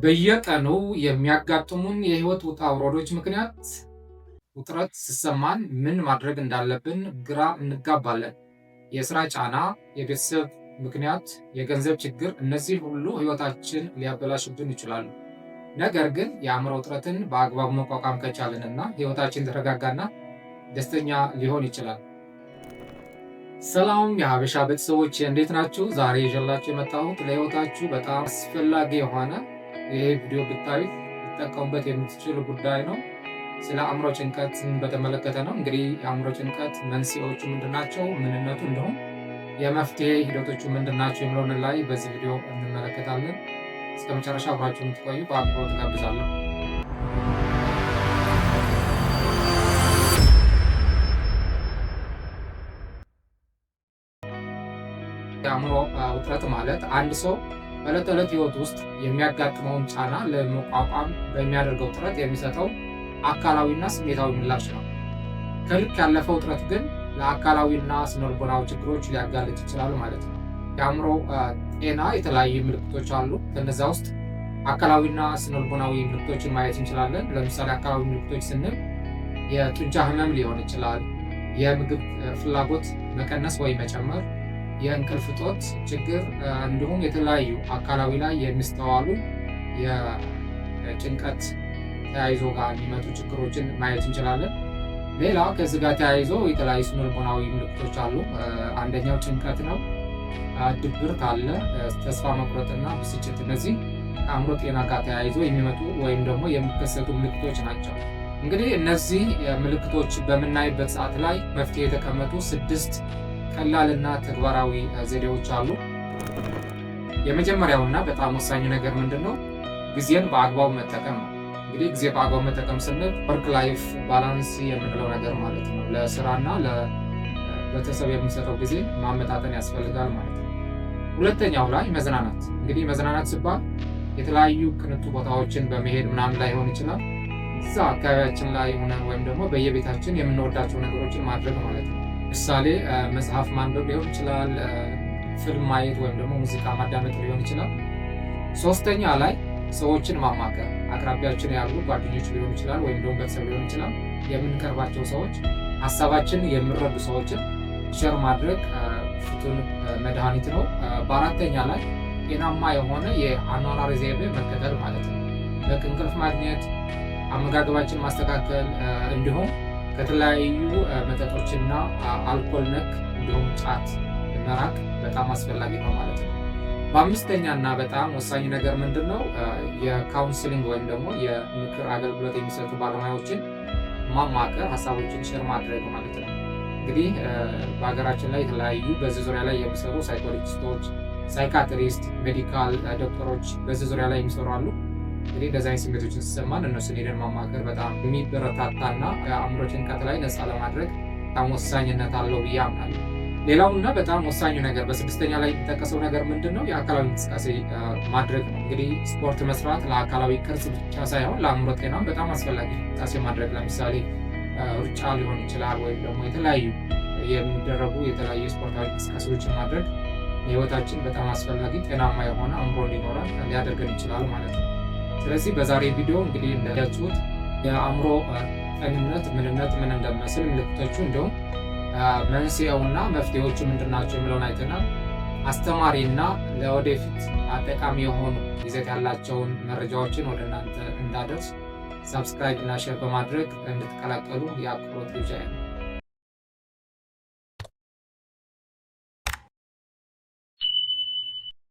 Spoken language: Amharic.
በየቀኑ የሚያጋጥሙን የህይወት ውጣ ውረዶች ምክንያት ውጥረት ሲሰማን ምን ማድረግ እንዳለብን ግራ እንጋባለን። የስራ ጫና፣ የቤተሰብ ምክንያት፣ የገንዘብ ችግር፣ እነዚህ ሁሉ ህይወታችን ሊያበላሹብን ይችላሉ። ነገር ግን የአእምሮ ውጥረትን በአግባቡ መቋቋም ከቻልንና ህይወታችን ተረጋጋና ደስተኛ ሊሆን ይችላል። ሰላም የሀበሻ ቤተሰቦች እንዴት ናችሁ? ዛሬ ይዤላችሁ የመጣሁት ለህይወታችሁ በጣም አስፈላጊ የሆነ ይህ ቪዲዮ ብታዩት ሊጠቀሙበት የምትችሉ ጉዳይ ነው። ስለ አእምሮ ጭንቀትን በተመለከተ ነው። እንግዲህ የአእምሮ ጭንቀት መንስኤዎቹ ምንድናቸው፣ ምንነቱ፣ እንዲሁም የመፍትሄ ሂደቶቹ ምንድናቸው የሚለውን ላይ በዚህ ቪዲዮ እንመለከታለን። እስከ መጨረሻ አብራችሁ እንድትቆዩ በአክብሮት ጋብዛለሁ። የአእምሮ ውጥረት ማለት አንድ ሰው በዕለት ተዕለት ህይወት ውስጥ የሚያጋጥመውን ጫና ለመቋቋም በሚያደርገው ጥረት የሚሰጠው አካላዊና ስሜታዊ ምላሽ ነው። ከልክ ያለፈው ውጥረት ግን ለአካላዊና ስነልቦናዊ ችግሮች ሊያጋልጥ ይችላል ማለት ነው። የአእምሮ ጤና የተለያዩ ምልክቶች አሉ። ከነዛ ውስጥ አካላዊና ስነልቦናዊ ምልክቶችን ማየት እንችላለን። ለምሳሌ አካላዊ ምልክቶች ስንል የጡንቻ ህመም ሊሆን ይችላል፣ የምግብ ፍላጎት መቀነስ ወይ መጨመር፣ የእንቅልፍ እጦት ችግር፣ እንዲሁም የተለያዩ አካላዊ ላይ የሚስተዋሉ የጭንቀት ተያይዞ ጋር የሚመጡ ችግሮችን ማየት እንችላለን። ሌላ ከዚህ ጋር ተያይዞ የተለያዩ ስነልቦናዊ ምልክቶች አሉ። አንደኛው ጭንቀት ነው። ድብርት አለ፣ ተስፋ መቁረጥና ብስጭት። እነዚህ ከአእምሮ ጤና ጋር ተያይዞ የሚመጡ ወይም ደግሞ የሚከሰቱ ምልክቶች ናቸው። እንግዲህ እነዚህ ምልክቶች በምናይበት ሰዓት ላይ መፍትሄ የተቀመጡ 6 ቀላልና ተግባራዊ ዘዴዎች አሉ። የመጀመሪያውና በጣም ወሳኝ ነገር ምንድነው? ጊዜን በአግባቡ መጠቀም ነው። እንግዲህ ጊዜ በአግባቡ መጠቀም ስንል ወርክ ላይፍ ባላንስ የምንለው ነገር ማለት ነው። ለስራና ለቤተሰብ የምንሰጠው ጊዜ ማመጣጠን ያስፈልጋል ማለት ነው። ሁለተኛው ላይ መዝናናት። እንግዲህ መዝናናት ሲባል የተለያዩ ቅንጡ ቦታዎችን በመሄድ ምናምን ላይ ሊሆን ይችላል። እዛ አካባቢያችን ላይ ሆነን ወይም ደግሞ በየቤታችን የምንወዳቸው ነገሮችን ማድረግ ማለት ነው። ምሳሌ መጽሐፍ ማንበብ ሊሆን ይችላል፣ ፊልም ማየት ወይም ደግሞ ሙዚቃ ማዳመጥ ሊሆን ይችላል። ሶስተኛ ላይ ሰዎችን ማማከር፣ አቅራቢያችን ያሉ ጓደኞች ሊሆን ይችላል ወይም ደግሞ ቤተሰብ ሊሆን ይችላል። የምንቀርባቸው ሰዎች፣ ሀሳባችን የሚረዱ ሰዎችን ሸር ማድረግ ፍቱን መድኃኒት ነው። በአራተኛ ላይ ጤናማ የሆነ የአኗኗር ዘይቤ መከተል ማለት ነው። በቂ እንቅልፍ ማግኘት፣ አመጋገባችን ማስተካከል፣ እንዲሁም ከተለያዩ መጠጦችና አልኮል ነክ እንዲሁም ጫት መራቅ በጣም አስፈላጊ ነው ማለት ነው። በአምስተኛ እና በጣም ወሳኝ ነገር ምንድን ነው? የካውንስሊንግ ወይም ደግሞ የምክር አገልግሎት የሚሰጡ ባለሙያዎችን ማማከር፣ ሀሳቦችን ሼር ማድረግ ማለት ነው። እንግዲህ በሀገራችን ላይ የተለያዩ በዚህ ዙሪያ ላይ የሚሰሩ ሳይኮሎጂስቶች፣ ሳይካትሪስት፣ ሜዲካል ዶክተሮች በዚህ ዙሪያ ላይ የሚሰሩ አሉ። እንግዲህ እንደዚህ አይነት ስሜቶችን ሲሰማን እነሱን ሄደን ማማከር በጣም የሚበረታታና የአእምሮ ጭንቀት ላይ ነፃ ለማድረግ በጣም ወሳኝነት አለው ብዬ አምናለሁ። ሌላውና በጣም ወሳኙ ነገር በስድስተኛ ላይ የሚጠቀሰው ነገር ምንድን ነው? የአካላዊ እንቅስቃሴ ማድረግ ነው። እንግዲህ ስፖርት መስራት ለአካላዊ ቅርጽ ብቻ ሳይሆን ለአእምሮ ጤናም በጣም አስፈላጊ እንቅስቃሴ ማድረግ፣ ለምሳሌ ሩጫ ሊሆን ይችላል ወይም ደግሞ የተለያዩ የሚደረጉ የተለያዩ ስፖርታዊ እንቅስቃሴዎችን ማድረግ ለህይወታችን በጣም አስፈላጊ ጤናማ የሆነ አእምሮ እንዲኖረን ሊያደርገን ይችላል ማለት ነው። ስለዚህ በዛሬ ቪዲዮ እንግዲህ እንዳያችሁት የአእምሮ ጤንነት ምንነት ምን እንደሚመስል ምልክቶቹ፣ እንዲሁም መንስኤውና መፍትሄዎቹ ምንድናቸው የሚለውን አይተናል። አስተማሪና ለወደፊት ጠቃሚ የሆኑ ይዘት ያላቸውን መረጃዎችን ወደ እናንተ እንዳደርስ ሰብስክራይብ እና ሼር በማድረግ እንድትቀላቀሉ የአክብሮት ግብዣዬ ነው።